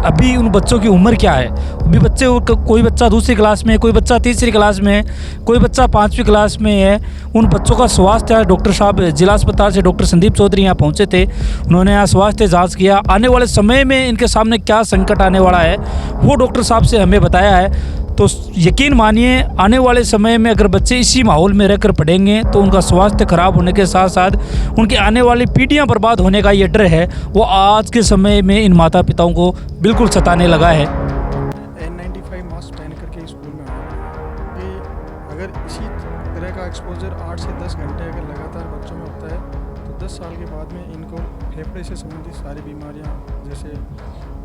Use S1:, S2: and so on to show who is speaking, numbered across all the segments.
S1: अभी उन बच्चों की उम्र क्या है। अभी बच्चे कोई बच्चा दूसरी क्लास में है, कोई बच्चा तीसरी क्लास में है, कोई बच्चा पाँचवीं क्लास में है। उन बच्चों का स्वास्थ्य, डॉक्टर साहब जिला अस्पताल से डॉक्टर संदीप चौधरी यहाँ पहुँचे थे। उन्होंने यहाँ स्वास्थ्य जाँच किया। आने वाले समय में इनके सामने क्या संकट आने वाला है वो डॉक्टर साहब से हमें बताया है। तो यकीन मानिए, आने वाले समय में अगर बच्चे इसी माहौल में रहकर पढ़ेंगे तो उनका स्वास्थ्य खराब होने के साथ साथ उनकी आने वाली पीढ़ियां बर्बाद होने का ये डर है, वो आज के समय में इन माता पिताओं को बिल्कुल सताने लगा है।
S2: N95 मास्क पहन करके स्कूल में आना कि अगर इसी तरह का एक्सपोजर 8 से 10 घंटे अगर लगातार बच्चों में होता है तो 10 साल के बाद में इनको फेफड़े से संबंधित सारी बीमारियां जैसे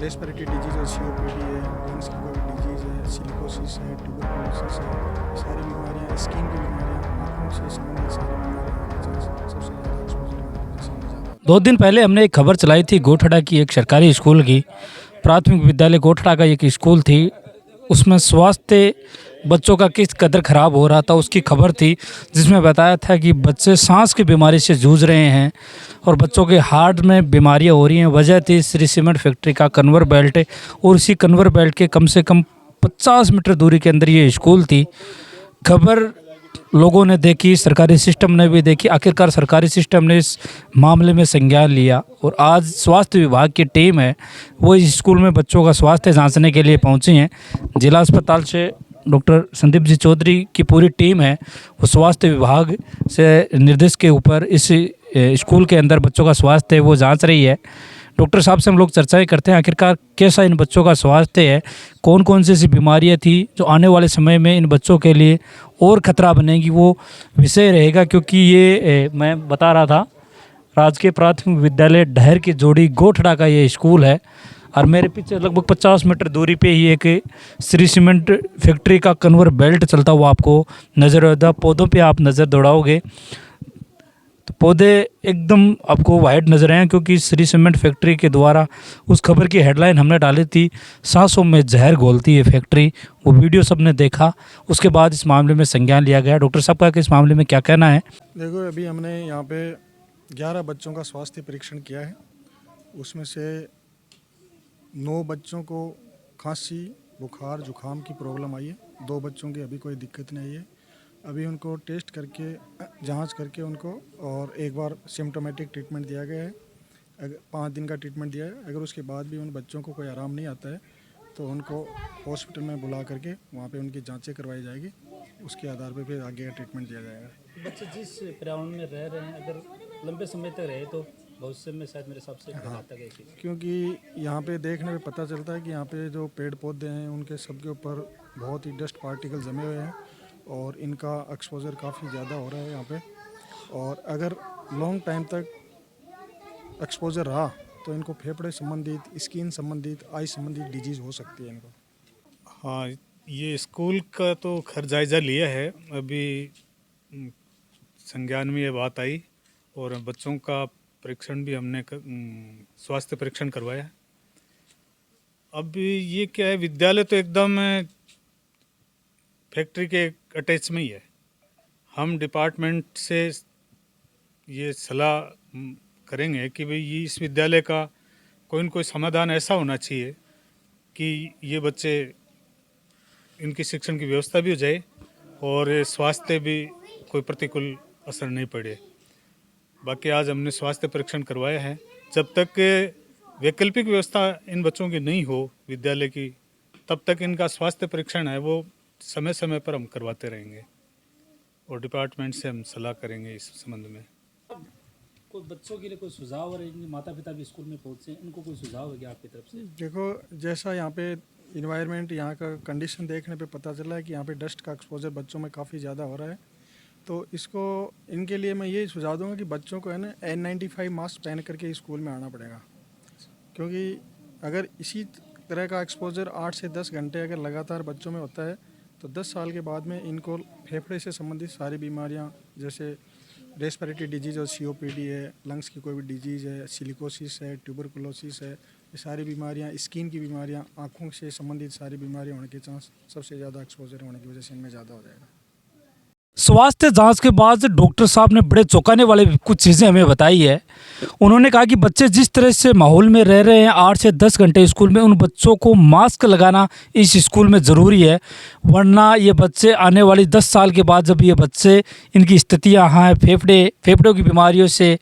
S2: रेस्पिरेटरी डिजीज़ है, COPD है, लंग्स की कोई डिजीज़ है, सिलिकोसिस है, ट्यूबरकुलोसिस है, सारी बीमारियां, स्किन की बीमारियां, आँखों से संबंधित सारी बीमारियां सबसे ज़्यादा एक्सपोजर होने की वजह से हमें ज़्यादा।
S1: 2 दिन पहले हमने एक खबर चलाई थी गोठड़ा की, एक सरकारी स्कूल की, प्राथमिक विद्यालय गोठड़ा का एक स्कूल थी। उसमें स्वास्थ्य बच्चों का किस कदर ख़राब हो रहा था उसकी खबर थी, जिसमें बताया था कि बच्चे सांस की बीमारी से जूझ रहे हैं और बच्चों के हार्ट में बीमारियां हो रही हैं। वजह थी श्री सीमेंट फैक्ट्री का कन्वर बेल्ट, और इसी कन्वर बेल्ट के कम से कम 50 मीटर दूरी के अंदर ये स्कूल थी। खबर लोगों ने देखी, सरकारी सिस्टम ने भी देखी। आखिरकार सरकारी सिस्टम ने इस मामले में संज्ञान लिया और आज स्वास्थ्य विभाग की टीम है वो इस स्कूल में बच्चों का स्वास्थ्य जांचने के लिए पहुंची हैं। जिला अस्पताल से डॉक्टर संदीप जी चौधरी की पूरी टीम है वो स्वास्थ्य विभाग से निर्देश के ऊपर इस स्कूल के अंदर बच्चों का स्वास्थ्य है वो जांच रही है। डॉक्टर साहब से हम लोग चर्चाएं करते हैं आखिरकार कैसा इन बच्चों का स्वास्थ्य है, कौन कौन सी ऐसी बीमारियां थी जो आने वाले समय में इन बच्चों के लिए और ख़तरा बनेगी, वो विषय रहेगा। क्योंकि ये मैं बता रहा था, राजकीय प्राथमिक विद्यालय डहर की जोड़ी गोठड़ा का ये स्कूल है और मेरे पीछे लगभग 50 मीटर दूरी पे ही एक श्री सीमेंट फैक्ट्री का कन्वर बेल्ट चलता हुआ आपको नज़र आएगा। पौधों पे आप नज़र दौड़ाओगे तो पौधे एकदम आपको वाइट नजर आए, क्योंकि श्री सीमेंट फैक्ट्री के द्वारा उस खबर की हेडलाइन हमने डाली थी, सांसों में जहर घोलती है फैक्ट्री। वो वीडियो सबने देखा, उसके बाद इस मामले में संज्ञान लिया गया। डॉक्टर साहब का इस मामले में क्या कहना है?
S2: देखो, अभी हमने यहाँ पे 11 बच्चों का स्वास्थ्य परीक्षण किया है। उसमें से 9 बच्चों को खांसी, बुखार, जुखाम की प्रॉब्लम आई है। 2 बच्चों की अभी कोई दिक्कत नहीं है। अभी उनको टेस्ट करके, जांच करके उनको और एक बार सिम्टोमेटिक ट्रीटमेंट दिया गया है। अगर 5 दिन का ट्रीटमेंट दिया है, अगर उसके बाद भी उन बच्चों को कोई आराम नहीं आता है तो उनको हॉस्पिटल में बुला करके वहाँ पे उनकी जांचें करवाई जाएगी। उसके आधार पे फिर आगे का ट्रीटमेंट दिया जाएगा।
S1: बच्चे जिस पर्यावरण में रह रहे हैं, अगर लंबे समय तक रहे तो भविष्य में शायद मेरे हिसाब से घातक है।
S2: क्योंकि यहाँ पे देखने में पता चलता है कि यहाँ पे जो पेड़ पौधे हैं उनके सबके ऊपर बहुत ही डस्ट पार्टिकल जमे हुए हैं और इनका एक्सपोजर काफ़ी ज़्यादा हो रहा है यहाँ पे। और अगर लॉन्ग टाइम तक एक्सपोजर रहा तो इनको फेफड़े संबंधित, स्किन संबंधित, आई संबंधित डिजीज़ हो सकती है इनको।
S3: हाँ, ये स्कूल का तो खैर जायज़ा लिया है। अभी संज्ञान में ये बात आई और बच्चों का परीक्षण भी हमने स्वास्थ्य परीक्षण करवाया है। अब ये क्या है, विद्यालय तो एकदम फैक्ट्री के अटैच में ही है। हम डिपार्टमेंट से ये सलाह करेंगे कि भाई ये इस विद्यालय का कोई न कोई समाधान ऐसा होना चाहिए कि ये बच्चे, इनकी शिक्षण की व्यवस्था भी हो जाए और स्वास्थ्य भी कोई प्रतिकूल असर नहीं पड़े। बाकी आज हमने स्वास्थ्य परीक्षण करवाया है। जब तक वैकल्पिक व्यवस्था इन बच्चों की नहीं हो विद्यालय की, तब तक इनका स्वास्थ्य परीक्षण है वो समय समय पर हम करवाते रहेंगे और डिपार्टमेंट से हम सलाह करेंगे इस संबंध में।
S1: कोई बच्चों के लिए कोई सुझाव, और माता पिता भी स्कूल में पहुंचे, इनको कोई सुझाव है क्या आपकी तरफ से?
S2: देखो, जैसा यहाँ पे इन्वायरमेंट, यहाँ का कंडीशन देखने पे पता चला है कि यहाँ पे डस्ट का एक्सपोजर बच्चों में काफ़ी ज़्यादा हो रहा है। तो इसको, इनके लिए मैं ये सुझाव दूंगा कि बच्चों को है ना N95 मास्क पहन करके स्कूल में आना पड़ेगा। क्योंकि अगर इसी तरह का एक्सपोजर 8 से 10 घंटे अगर लगातार बच्चों में होता है तो 10 साल के बाद में इनको फेफड़े से संबंधित सारी बीमारियां जैसे रेस्पिरेटरी डिजीज़ और COPD है, लंग्स की कोई भी डिजीज़ है, सिलिकोसिस है, ट्यूबरकुलोसिस है, ये सारी बीमारियां, स्किन की बीमारियां, आँखों से संबंधित सारी बीमारियां होने के चांस सबसे ज़्यादा एक्सपोजर होने की वजह से इनमें ज़्यादा हो जाएगा।
S1: स्वास्थ्य जांच के बाद डॉक्टर साहब ने बड़े चौंकाने वाले कुछ चीज़ें हमें बताई है। उन्होंने कहा कि बच्चे जिस तरह से माहौल में रह रहे हैं 8 से 10 घंटे स्कूल में, उन बच्चों को मास्क लगाना इस स्कूल में ज़रूरी है, वरना ये बच्चे आने वाली 10 साल के बाद जब ये बच्चे इनकी स्थितियाँ हैं फेफड़ों की बीमारियों से,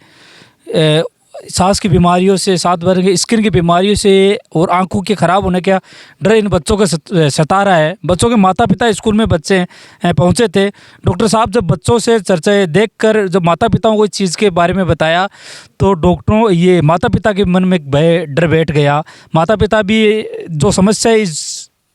S1: सांस की बीमारियों से, साथ भर के स्किन की बीमारियों से और आंखों के ख़राब होने का डर इन बच्चों को सता रहा है। बच्चों के माता पिता स्कूल में बच्चे पहुंचे थे। डॉक्टर साहब जब बच्चों से चर्चा देखकर जब माता पिताओं को इस चीज़ के बारे में बताया तो डॉक्टरों ये माता पिता के मन में भय डर बैठ गया। माता पिता भी जो समस्या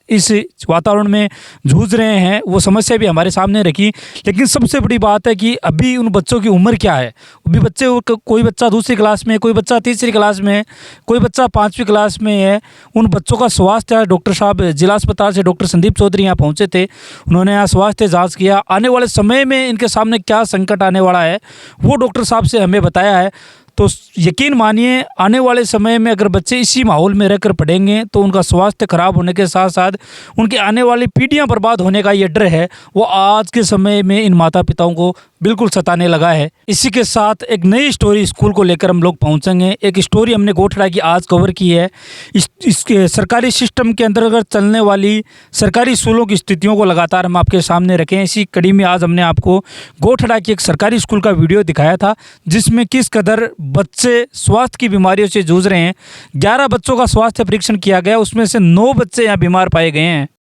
S1: इस वातावरण में जूझ रहे हैं वो समस्या भी हमारे सामने रखी। लेकिन सबसे बड़ी बात है कि अभी उन बच्चों की उम्र क्या है। अभी बच्चे, कोई बच्चा 2री क्लास में, कोई बच्चा 3री क्लास में, कोई बच्चा 5वीं क्लास में है। उन बच्चों का स्वास्थ्य, डॉक्टर साहब जिला अस्पताल से डॉक्टर संदीप चौधरी यहाँ पहुँचे थे, उन्होंने यहाँ स्वास्थ्य जाँच किया। आने वाले समय में इनके सामने क्या संकट आने वाला है वो डॉक्टर साहब से हमें बताया है। तो यकीन मानिए आने वाले समय में अगर बच्चे इसी माहौल में रहकर पढ़ेंगे तो उनका स्वास्थ्य खराब होने के साथ साथ उनकी आने वाली पीढ़ियां बर्बाद होने का ये डर है वो आज के समय में इन माता पिताओं को बिल्कुल सताने लगा है। इसी के साथ एक नई स्टोरी स्कूल को लेकर हम लोग पहुंचेंगे। एक स्टोरी हमने गोठड़ा की आज कवर की है। इसके सरकारी सिस्टम के अंतर्गत चलने वाली सरकारी स्कूलों की स्थितियों को लगातार हम आपके सामने रखें। इसी कड़ी में आज हमने आपको गोठड़ा की एक सरकारी स्कूल का वीडियो दिखाया था जिसमें किस कदर बच्चे स्वास्थ्य की बीमारियों से जूझ रहे हैं। 11 बच्चों का स्वास्थ्य परीक्षण किया गया, उसमें से 9 बच्चे यहाँ बीमार पाए गए हैं।